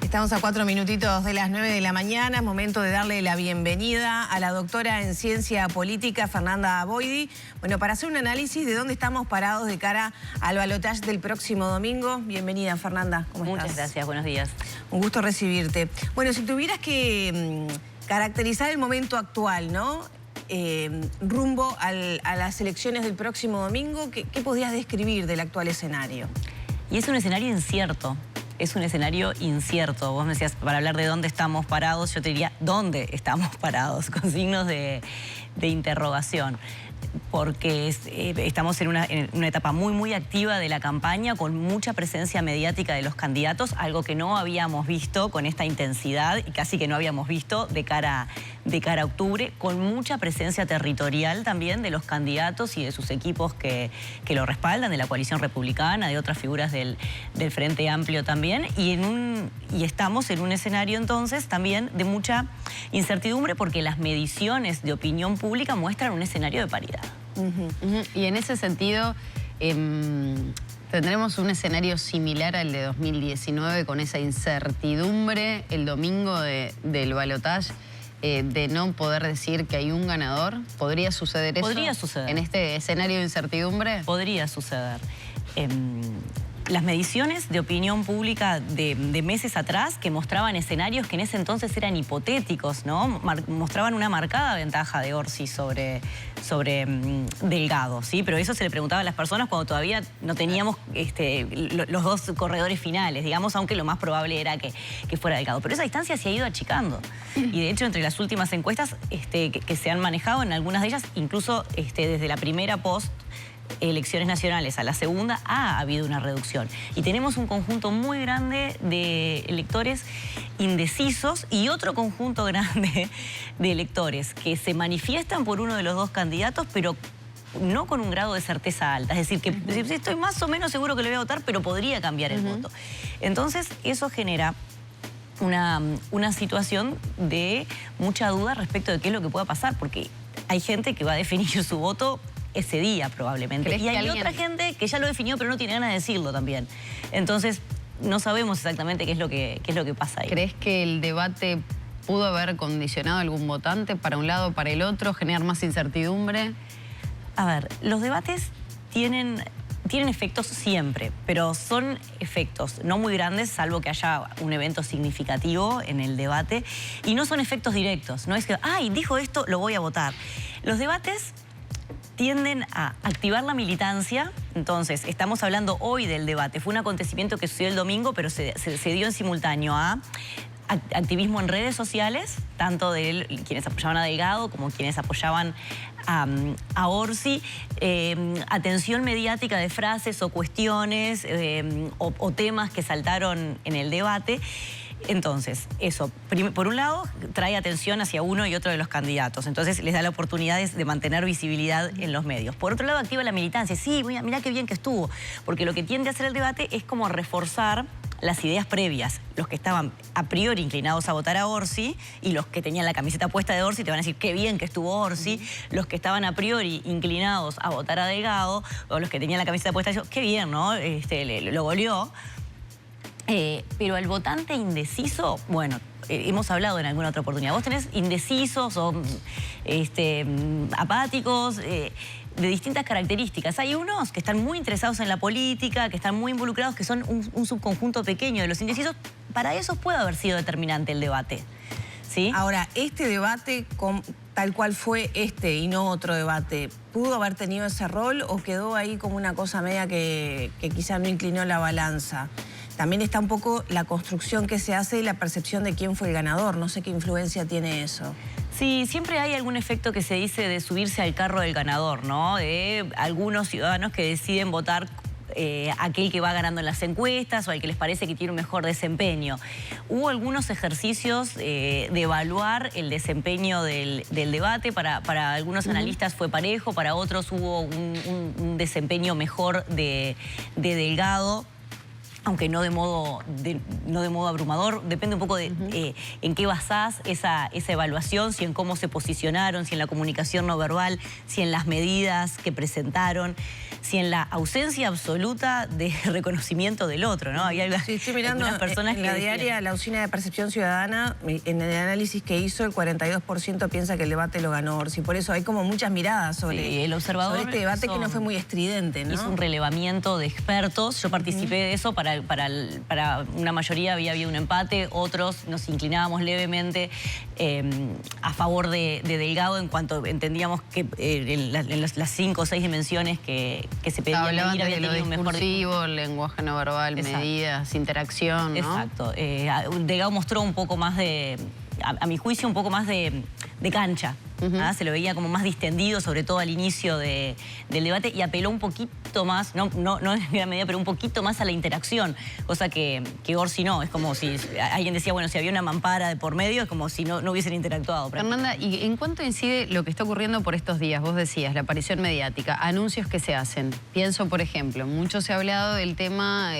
Estamos a 4 minutitos de las 9 de la mañana. Es momento de darle la bienvenida a la doctora en Ciencia Política, Fernanda Boidi. Bueno, para hacer un análisis de dónde estamos parados de cara al balotaje del próximo domingo. Bienvenida, Fernanda. ¿Cómo estás? Muchas gracias, buenos días. Un gusto recibirte. Bueno, si tuvieras que caracterizar el momento actual, ¿no? Rumbo a las elecciones del próximo domingo, ¿qué podrías describir del actual escenario? Y es un escenario incierto. Es un escenario incierto. Vos me decías, para hablar de dónde estamos parados, yo te diría dónde estamos parados, con signos de interrogación. Porque estamos en una etapa muy activa de la campaña, con mucha presencia mediática de los candidatos, algo que no habíamos visto con esta intensidad y casi que no habíamos visto de cara a octubre, con mucha presencia territorial también de los candidatos y de sus equipos que lo respaldan, de la coalición republicana, de otras figuras del Frente Amplio también, y estamos en un escenario entonces también de mucha incertidumbre, porque las mediciones de opinión pública muestran un escenario de paridad. Y en ese sentido, ¿tendremos un escenario similar al de 2019 con esa incertidumbre el domingo del balotaje, de no poder decir que hay un ganador? ¿Podría suceder eso? Podría suceder. ¿En este escenario de incertidumbre? Podría suceder. Las mediciones de opinión pública de meses atrás, que mostraban escenarios que en ese entonces eran hipotéticos, ¿no? Mostraban una marcada ventaja de Orsi sobre Delgado, ¿sí? Pero eso se le preguntaba a las personas cuando todavía no teníamos los dos corredores finales, digamos, aunque lo más probable era que fuera Delgado. Pero esa distancia se ha ido achicando. Y de hecho, entre las últimas encuestas que se han manejado, en algunas de ellas, incluso desde la primera elecciones nacionales a la segunda, ha habido una reducción. Y tenemos un conjunto muy grande de electores indecisos y otro conjunto grande de electores que se manifiestan por uno de los dos candidatos, pero no con un grado de certeza alta. Es decir, que estoy más o menos seguro que le voy a votar, pero podría cambiar el voto. Entonces, eso genera una situación de mucha duda respecto de qué es lo que pueda pasar, porque hay gente que va a definir su voto ese día probablemente. Y hay otra gente que ya lo definió pero no tiene ganas de decirlo también. Entonces no sabemos exactamente qué es lo que pasa ahí. ¿Crees que el debate pudo haber condicionado a algún votante para un lado o para el otro, generar más incertidumbre? A ver, los debates tienen efectos siempre, pero son efectos no muy grandes, salvo que haya un evento significativo en el debate, y no son efectos directos. No es que, ay, dijo esto, lo voy a votar. Los debates tienden a activar la militancia. Entonces, estamos hablando hoy del debate. Fue un acontecimiento que sucedió el domingo, pero se dio en simultáneo a activismo en redes sociales, tanto de quienes apoyaban a Delgado como quienes apoyaban a Orsi, atención mediática de frases o cuestiones o temas que saltaron en el debate. Entonces, eso, por un lado, trae atención hacia uno y otro de los candidatos. Entonces, les da la oportunidad de mantener visibilidad en los medios. Por otro lado, activa la militancia. Sí, mirá qué bien que estuvo. Porque lo que tiende a hacer el debate es como reforzar las ideas previas. Los que estaban a priori inclinados a votar a Orsi y los que tenían la camiseta puesta de Orsi te van a decir qué bien que estuvo Orsi. Los que estaban a priori inclinados a votar a Delgado, o los que tenían la camiseta puesta, qué bien, ¿no? Lo goleó. Pero al votante indeciso, bueno, hemos hablado en alguna otra oportunidad. Vos tenés indecisos o apáticos de distintas características. Hay unos que están muy interesados en la política, que están muy involucrados, que son un subconjunto pequeño de los indecisos. Para esos puede haber sido determinante el debate, ¿sí? Ahora, este debate, tal cual fue y no otro debate, ¿pudo haber tenido ese rol o quedó ahí como una cosa media que quizá no inclinó la balanza? También está un poco la construcción que se hace y la percepción de quién fue el ganador. No sé qué influencia tiene eso. Sí, siempre hay algún efecto que se dice de subirse al carro del ganador, ¿no? De algunos ciudadanos que deciden votar aquel que va ganando en las encuestas o al que les parece que tiene un mejor desempeño. Hubo algunos ejercicios de evaluar el desempeño del debate. Para algunos analistas fue parejo, para otros hubo un desempeño mejor de Delgado. aunque no de modo abrumador. Depende un poco de en qué basás esa evaluación, si en cómo se posicionaron, si en la comunicación no verbal, si en las medidas que presentaron, si en la ausencia absoluta de reconocimiento del otro, ¿no? Había Sí, estoy mirando personas en la que diaria, la Oficina de Percepción Ciudadana, en el análisis que hizo, el 42% piensa que el debate lo ganó Orsi. Por eso hay como muchas miradas sobre, el observador sobre este debate que no fue muy estridente, ¿no? Hizo un relevamiento de expertos. Yo participé de eso. Para una mayoría había habido un empate, otros nos inclinábamos levemente a favor de Delgado en cuanto entendíamos que en las 5 o 6 dimensiones que se pedían medir había tenido un mejor discursivo, lenguaje no verbal, medidas, interacción, ¿no? Exacto. Delgado mostró un poco más de, a mi juicio, un poco más de cancha. Se lo veía como más distendido, sobre todo al inicio del debate, y apeló un poquito más, no en gran medida, pero un poquito más a la interacción, cosa que Orsi no. Es como si alguien decía, bueno, si había una mampara de por medio, es como si no hubiesen interactuado. Fernanda, ¿y en cuánto incide lo que está ocurriendo por estos días? Vos decías, la aparición mediática, anuncios que se hacen. Pienso, por ejemplo, mucho se ha hablado del tema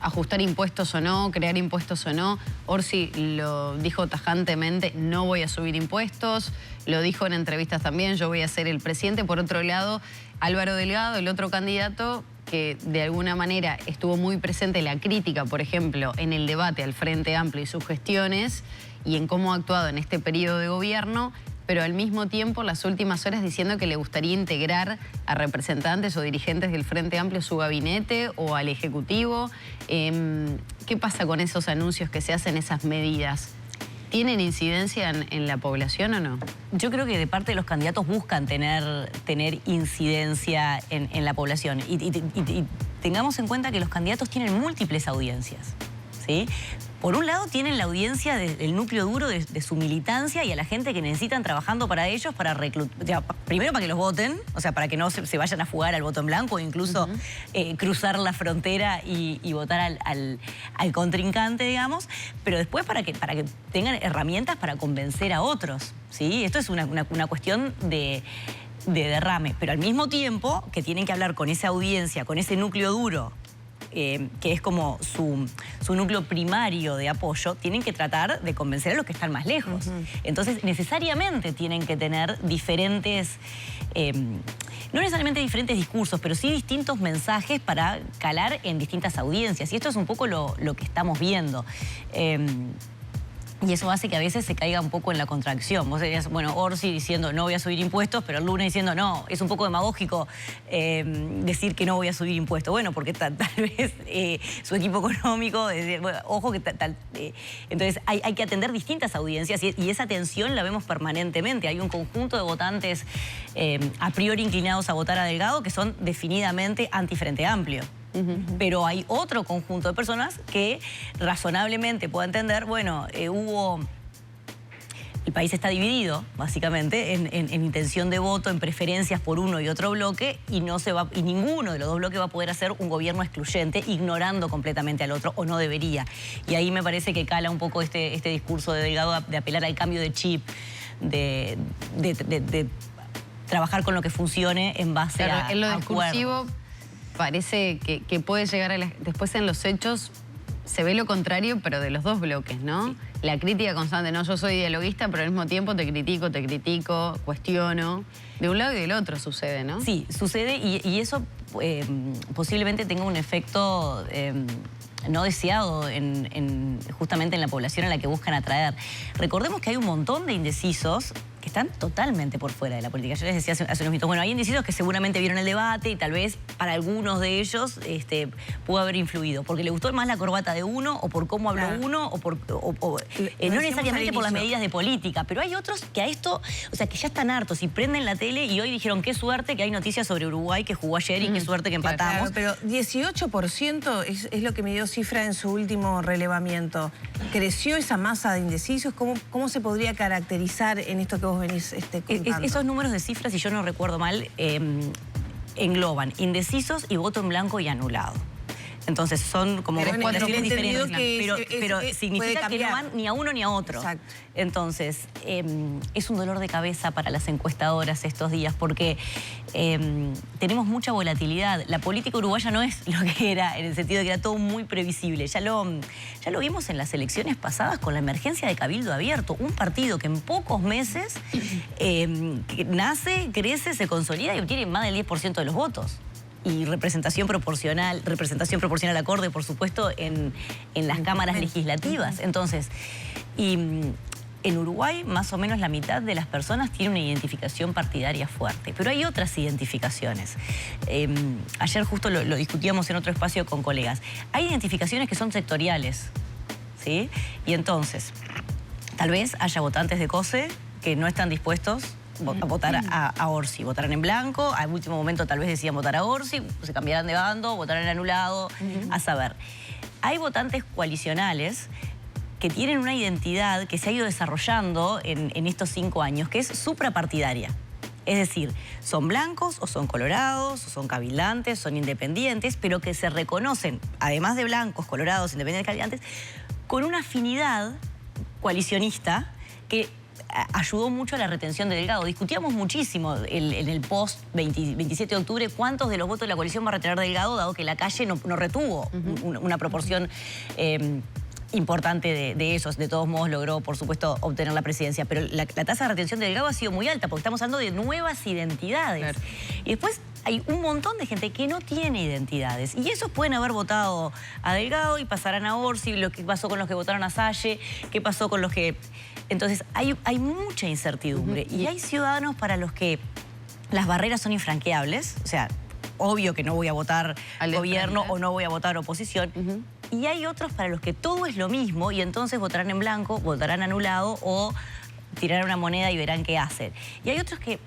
ajustar impuestos o no, crear impuestos o no. Orsi lo dijo tajantemente, no voy a subir impuestos. Lo dijo en entrevistas también, yo voy a ser el presidente. Por otro lado, Álvaro Delgado, el otro candidato que de alguna manera estuvo muy presente en la crítica, por ejemplo, en el debate al Frente Amplio y sus gestiones y en cómo ha actuado en este periodo de gobierno, pero al mismo tiempo las últimas horas diciendo que le gustaría integrar a representantes o dirigentes del Frente Amplio a su gabinete o al Ejecutivo. ¿Qué pasa con esos anuncios que se hacen, esas medidas? ¿Tienen incidencia en la población o no? Yo creo que de parte de los candidatos buscan tener incidencia en la población. Y tengamos en cuenta que los candidatos tienen múltiples audiencias, ¿sí? Por un lado tienen la audiencia del núcleo duro de su militancia y a la gente que necesitan trabajando para ellos, para reclutar, primero para que los voten, o sea, para que no se vayan a fugar al voto en blanco o incluso cruzar la frontera y votar al contrincante, digamos, pero después para que tengan herramientas para convencer a otros, ¿sí? Esto es una cuestión de derrame, pero al mismo tiempo que tienen que hablar con esa audiencia, con ese núcleo duro, que es como su núcleo primario de apoyo, tienen que tratar de convencer a los que están más lejos. Entonces, necesariamente tienen que tener diferentes, no necesariamente diferentes discursos, pero sí distintos mensajes para calar en distintas audiencias. Y esto es un poco lo que estamos viendo. Y eso hace que a veces se caiga un poco en la contracción. Vos dirías, bueno, Orsi diciendo no voy a subir impuestos, pero el Luna diciendo no, es un poco demagógico decir que no voy a subir impuestos. Bueno, porque tal vez su equipo económico, bueno, ojo que entonces hay que atender distintas audiencias y esa tensión la vemos permanentemente. Hay un conjunto de votantes a priori inclinados a votar a Delgado que son definidamente anti-Frente Amplio. Pero hay otro conjunto de personas que razonablemente puedo entender, bueno, el país está dividido, básicamente, en intención de voto, en preferencias por uno y otro bloque, y ninguno de los dos bloques va a poder hacer un gobierno excluyente, ignorando completamente al otro, o no debería. Y ahí me parece que cala un poco este discurso de Delgado de apelar al cambio de chip, de trabajar con lo que funcione en base a en lo discursivo acuerdos. Parece que puede llegar a después en los hechos se ve lo contrario, pero de los dos bloques, ¿no? Sí. La crítica constante, no, yo soy dialoguista, pero al mismo tiempo te critico, cuestiono. De un lado y del otro sucede, ¿no? Sí, sucede y eso posiblemente tenga un efecto no deseado justamente en la población a la que buscan atraer. Recordemos que hay un montón de indecisos que están totalmente por fuera de la política. Yo les decía hace unos minutos, bueno, hay indecisos que seguramente vieron el debate y tal vez para algunos de ellos pudo haber influido, porque le gustó más la corbata de uno, o por cómo habló uno, no necesariamente por las medidas de política, pero hay otros que a esto, o sea, que ya están hartos y prenden la tele y hoy dijeron qué suerte que hay noticias sobre Uruguay que jugó ayer y qué suerte que empatamos. Claro, pero 18% es lo que me dio cifra en su último relevamiento. ¿Creció esa masa de indecisos? ¿Cómo se podría caracterizar en esto que vos venís contando? Esos números de cifras, si yo no recuerdo mal, engloban indecisos y voto en blanco y anulado. Entonces son como Pero bueno, poblaciones he entendido diferentes, que pero puede significa que no cambiar. van ni a uno ni a otro. Exacto. Entonces, es un dolor de cabeza para las encuestadoras estos días porque tenemos mucha volatilidad. La política uruguaya no es lo que era, en el sentido de que era todo muy previsible. Ya lo vimos en las elecciones pasadas con la emergencia de Cabildo Abierto. Un partido que en pocos meses que nace, crece, se consolida y obtiene más del 10% de los votos. Y representación proporcional acorde, por supuesto, en las cámaras legislativas. Entonces, en Uruguay, más o menos la mitad de las personas tiene una identificación partidaria fuerte, pero hay otras identificaciones. Ayer justo lo discutíamos en otro espacio con colegas. Hay identificaciones que son sectoriales, ¿sí? Y entonces, tal vez haya votantes de COSE que no están dispuestos a votar a Orsi, votarán en blanco, al último momento tal vez decían votar a Orsi, se cambiarán de bando, votarán anulado, a saber. Hay votantes coalicionales que tienen una identidad que se ha ido desarrollando en estos 5 años, que es suprapartidaria. Es decir, son blancos o son colorados, o son cabildantes, son independientes, pero que se reconocen, además de blancos, colorados, independientes, cabildantes, con una afinidad coalicionista que ayudó mucho a la retención de Delgado. Discutíamos muchísimo en el post 27 de octubre cuántos de los votos de la coalición va a retener Delgado, dado que la calle no retuvo una proporción importante de esos. De todos modos logró, por supuesto, obtener la presidencia. Pero la tasa de retención de Delgado ha sido muy alta, porque estamos hablando de nuevas identidades. Claro. Y después hay un montón de gente que no tiene identidades. Y esos pueden haber votado a Delgado y pasarán a Orsi, lo que pasó con los que votaron a Salle, qué pasó con los que... Entonces, hay mucha incertidumbre. Y hay ciudadanos para los que las barreras son infranqueables. O sea, obvio que no voy a votar al gobierno o no voy a votar oposición. Y hay otros para los que todo es lo mismo y entonces votarán en blanco, votarán anulado o tirarán una moneda y verán qué hacen. Y hay otros que...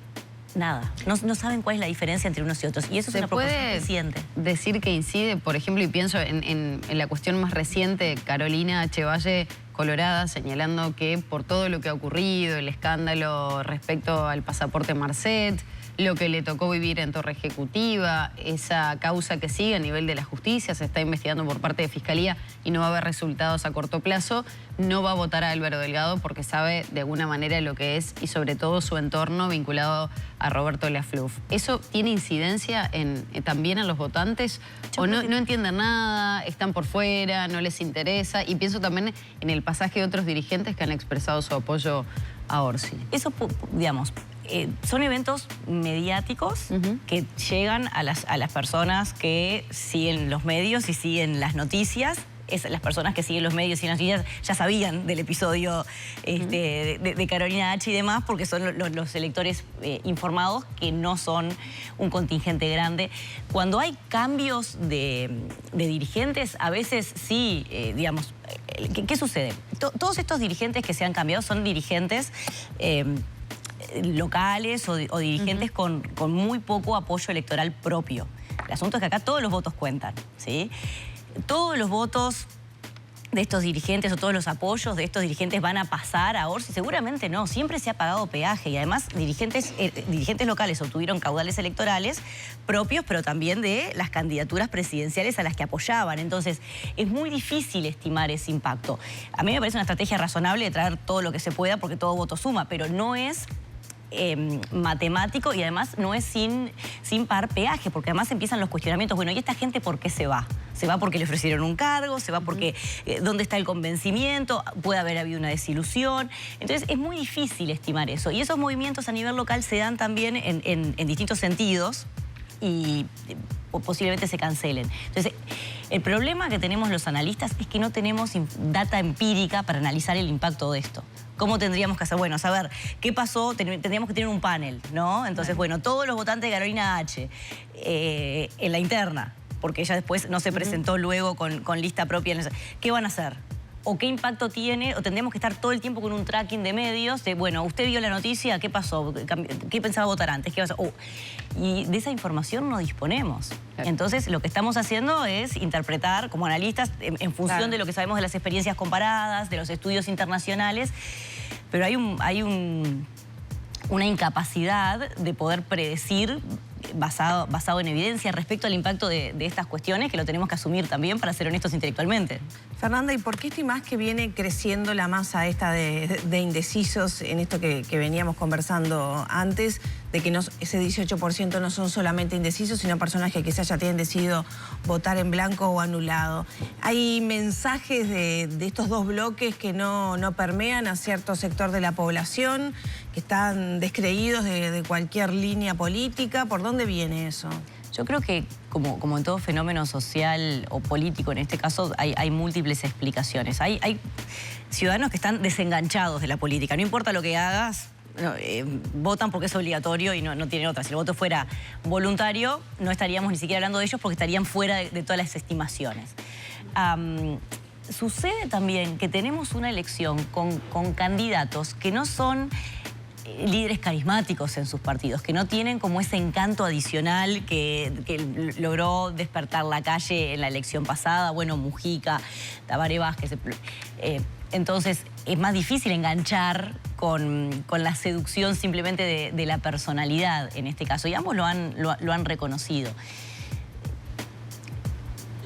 nada, no saben cuál es la diferencia entre unos y otros. Y eso es una proporción creciente. Decir que incide, por ejemplo, y pienso en la cuestión más reciente, Carolina H. Valle, colorada, señalando que por todo lo que ha ocurrido, el escándalo respecto al pasaporte Marcet, lo que le tocó vivir en Torre Ejecutiva, esa causa que sigue a nivel de la justicia, se está investigando por parte de Fiscalía y no va a haber resultados a corto plazo, no va a votar a Álvaro Delgado porque sabe de alguna manera lo que es y sobre todo su entorno vinculado a Roberto Lafluf. ¿Eso tiene incidencia también en los votantes? ¿O no entienden nada, están por fuera, no les interesa? Y pienso también en el pasaje de otros dirigentes que han expresado su apoyo a Orsi. Eso, digamos... son eventos mediáticos que llegan a las personas que siguen los medios y siguen las noticias. Las personas que siguen los medios y las noticias ya sabían del episodio de Carolina H. y demás, porque son los electores informados, que no son un contingente grande. Cuando hay cambios de dirigentes, a veces sí, digamos, ¿qué sucede? Todos estos dirigentes que se han cambiado son dirigentes... locales o dirigentes con muy poco apoyo electoral propio. El asunto es que acá todos los votos cuentan, ¿sí? Todos los votos de estos dirigentes o todos los apoyos de estos dirigentes van a pasar a Orsi. Seguramente no, siempre se ha pagado peaje y además dirigentes locales obtuvieron caudales electorales propios, pero también de las candidaturas presidenciales a las que apoyaban. Entonces, es muy difícil estimar ese impacto. A mí me parece una estrategia razonable de traer todo lo que se pueda porque todo voto suma, pero no es... matemático y además no es sin pagar peaje, porque además empiezan los cuestionamientos. Bueno, ¿y esta gente por qué se va? ¿Se va porque le ofrecieron un cargo? ¿Se va porque dónde está el convencimiento? ¿Puede haber habido una desilusión? Entonces es muy difícil estimar eso. Y esos movimientos a nivel local se dan también en distintos sentidos y posiblemente se cancelen. Entonces, el problema que tenemos los analistas es que no tenemos data empírica para analizar el impacto de esto. ¿Cómo tendríamos que hacer? Bueno, saber qué pasó, tendríamos que tener un panel, ¿no? Entonces, bueno, todos los votantes de Carolina H. En la interna, porque ella después no se presentó luego con lista propia. ¿Qué van a hacer? ¿O qué impacto tiene? ¿O tendríamos que estar todo el tiempo con un tracking de medios? De, bueno, usted vio la noticia, ¿qué pasó? ¿Qué pensaba votar antes? ¿Qué pasó? Y de esa información no disponemos. Entonces, lo que estamos haciendo es interpretar como analistas en función de lo que sabemos de las experiencias comparadas, de los estudios internacionales, pero hay una incapacidad de poder predecir basado en evidencia respecto al impacto de estas cuestiones, que lo tenemos que asumir también para ser honestos intelectualmente. Fernanda, ¿y por qué estimás que viene creciendo la masa esta de indecisos en esto que veníamos conversando antes, de que ese 18% no son solamente indecisos, sino personas que quizás ya tienen decidido votar en blanco o anulado? ¿Hay mensajes de estos dos bloques que no permean a cierto sector de la población, que están descreídos de cualquier línea política? ¿Por dónde viene eso? Yo creo que, como en todo fenómeno social o político, en este caso, hay múltiples explicaciones. Hay ciudadanos que están desenganchados de la política. No importa lo que hagas, votan porque es obligatorio y no tienen otra. Si el voto fuera voluntario, no estaríamos ni siquiera hablando de ellos porque estarían fuera de todas las estimaciones. Sucede también que tenemos una elección con candidatos que no son líderes carismáticos en sus partidos, que no tienen como ese encanto adicional que logró despertar la calle en la elección pasada. Bueno, Mujica, Tabaré Vázquez. Entonces es más difícil enganchar con la seducción simplemente de la personalidad en este caso. Y ambos lo han reconocido.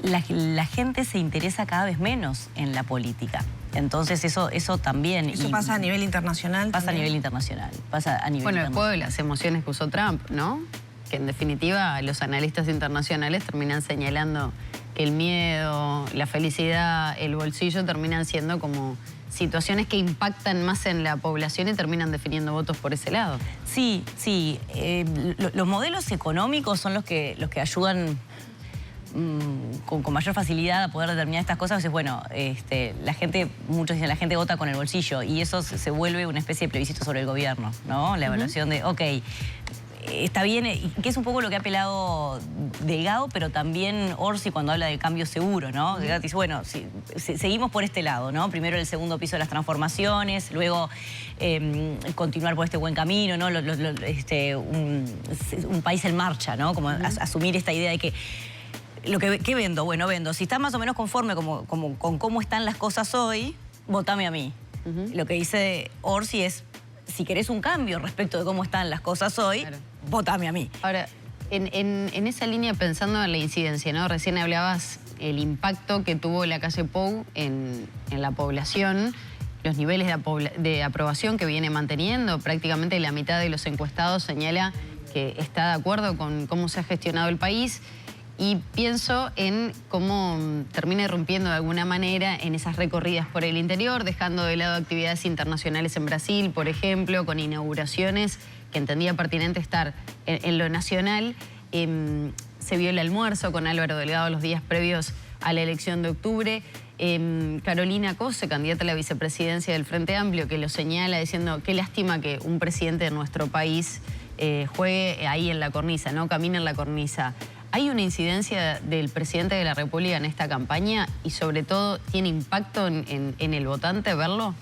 La gente se interesa cada vez menos en la política. Entonces eso también... ¿Eso pasa a nivel internacional? Pasa también a nivel internacional. Pasa a nivel el juego de las emociones que usó Trump, ¿no? Que en definitiva los analistas internacionales terminan señalando que el miedo, la felicidad, el bolsillo terminan siendo como situaciones que impactan más en la población y terminan definiendo votos por ese lado. Sí. Los modelos económicos son los que ayudan con mayor facilidad a poder determinar estas cosas. Es bueno, muchos dicen la gente vota con el bolsillo y eso se vuelve una especie de plebiscito sobre el gobierno, ¿no? La evaluación de, ok, está bien, que es un poco lo que ha apelado Delgado, pero también Orsi cuando habla del cambio seguro, ¿no? Delgado dice, bueno, seguimos por este lado, ¿no? Primero el segundo piso de las transformaciones, luego continuar por este buen camino, ¿no? Un país en marcha, ¿no? Como asumir esta idea de que ¿qué vendo? Bueno, vendo. Si estás más o menos conforme con cómo están las cosas hoy, votame a mí. Lo que dice Orsi es, si querés un cambio respecto de cómo están las cosas hoy, votame a mí. Ahora, en esa línea, pensando en la incidencia, ¿no? Recién hablabas el impacto que tuvo la calle Pou en la población, los niveles de aprobación que viene manteniendo. Prácticamente la mitad de los encuestados señala que está de acuerdo con cómo se ha gestionado el país. Y pienso en cómo termina irrumpiendo de alguna manera en esas recorridas por el interior, dejando de lado actividades internacionales en Brasil, por ejemplo, con inauguraciones que entendía pertinente estar en lo nacional. Se vio el almuerzo con Álvaro Delgado los días previos a la elección de octubre. Carolina Cose, candidata a la vicepresidencia del Frente Amplio, que lo señala diciendo qué lástima que un presidente de nuestro país juegue ahí en la cornisa, ¿no? Camina en la cornisa. ¿Hay una incidencia del presidente de la República en esta campaña y sobre todo tiene impacto en el votante verlo?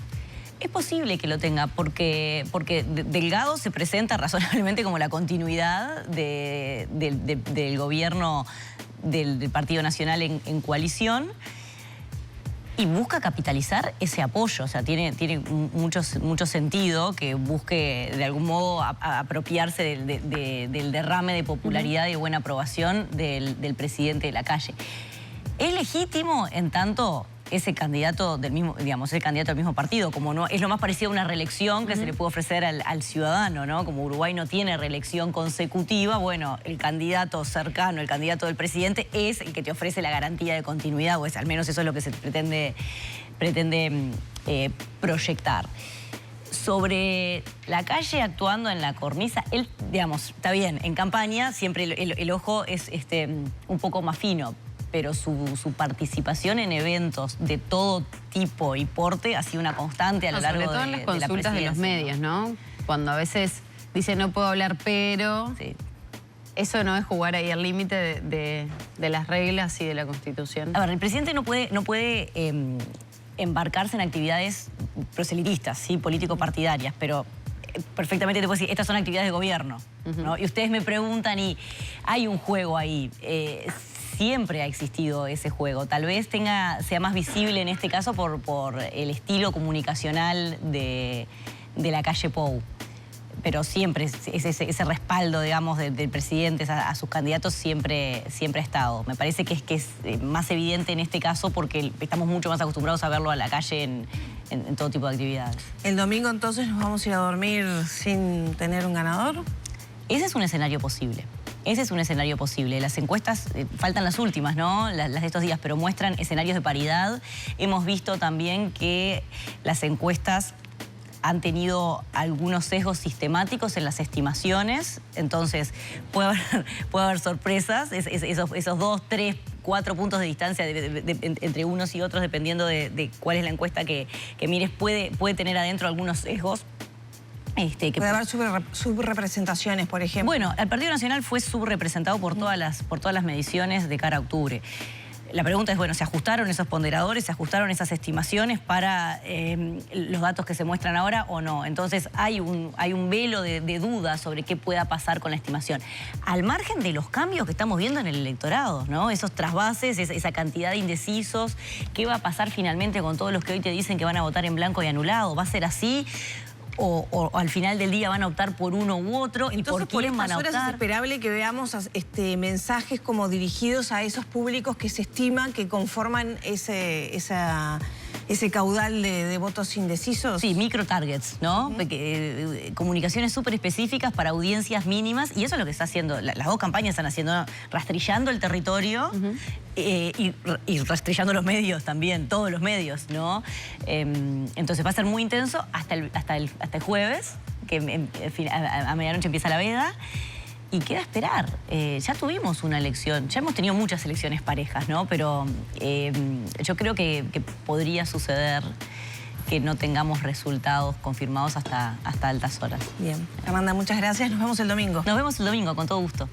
Es posible que lo tenga porque Delgado se presenta razonablemente como la continuidad del gobierno del Partido Nacional en coalición y busca capitalizar ese apoyo. O sea, tiene mucho sentido que busque de algún modo apropiarse del derrame de popularidad y de buena aprobación del presidente de la calle. Es legítimo en tanto ese candidato del mismo, digamos, ese candidato del mismo partido, como no es lo más parecido a una reelección que se le puede ofrecer al ciudadano, ¿no? Como Uruguay no tiene reelección consecutiva, bueno, el candidato cercano, el candidato del presidente es el que te ofrece la garantía de continuidad, o al menos eso es lo que se pretende proyectar. Sobre la calle actuando en la cornisa, él, digamos, está bien, en campaña siempre el ojo es un poco más fino, pero su participación en eventos de todo tipo y porte ha sido una constante a lo largo de la presidencia. Sobre todo en las consultas de los medios, ¿no? Cuando a veces dice no puedo hablar, pero... Sí. Eso no es jugar ahí al límite de las reglas y de la Constitución. A ver, el presidente no puede embarcarse en actividades proselitistas, ¿sí? Político-partidarias, pero perfectamente te puedo decir, estas son actividades de gobierno, ¿no? Y ustedes me preguntan y hay un juego ahí. Siempre ha existido ese juego. Tal vez sea más visible en este caso por el estilo comunicacional de la calle Pou. pero siempre ese respaldo, digamos, del presidente a sus candidatos siempre ha estado. Me parece que es más evidente en este caso porque estamos mucho más acostumbrados a verlo a la calle en todo tipo de actividades. ¿El domingo entonces nos vamos a ir a dormir sin tener un ganador? Ese es un escenario posible. Ese es un escenario posible. Las encuestas, faltan las últimas, ¿no? Las de estos días, pero muestran escenarios de paridad. Hemos visto también que las encuestas han tenido algunos sesgos sistemáticos en las estimaciones, entonces puede haber sorpresas, esos 2, 3, 4 puntos de distancia entre unos y otros, dependiendo de cuál es la encuesta que mires, puede tener adentro algunos sesgos. Puede haber subrepresentaciones, por ejemplo. Bueno, el Partido Nacional fue subrepresentado por todas las mediciones de cara a octubre. La pregunta es, bueno, ¿se ajustaron esos ponderadores, se ajustaron esas estimaciones para los datos que se muestran ahora o no? Entonces hay un velo de dudas sobre qué pueda pasar con la estimación. Al margen de los cambios que estamos viendo en el electorado, ¿no? Esos trasvases, esa cantidad de indecisos, ¿qué va a pasar finalmente con todos los que hoy te dicen que van a votar en blanco y anulado? ¿Va a ser así? O al final del día van a optar por uno u otro. Entonces, ¿y por quién van a optar? Es esperable que veamos mensajes como dirigidos a esos públicos que se estiman que conforman ese caudal de votos indecisos. Sí, micro-targets, ¿no? Comunicaciones súper específicas para audiencias mínimas, y eso es lo que está haciendo, las dos campañas están haciendo, ¿no? Rastrillando el territorio y rastrillando los medios también, todos los medios, ¿no? Entonces va a ser muy intenso hasta el jueves, que a medianoche empieza la veda. Y queda esperar. Ya tuvimos una elección, ya hemos tenido muchas elecciones parejas, ¿no? Pero yo creo que podría suceder que no tengamos resultados confirmados hasta altas horas. Bien. Amanda, muchas gracias. Nos vemos el domingo. Nos vemos el domingo, con todo gusto.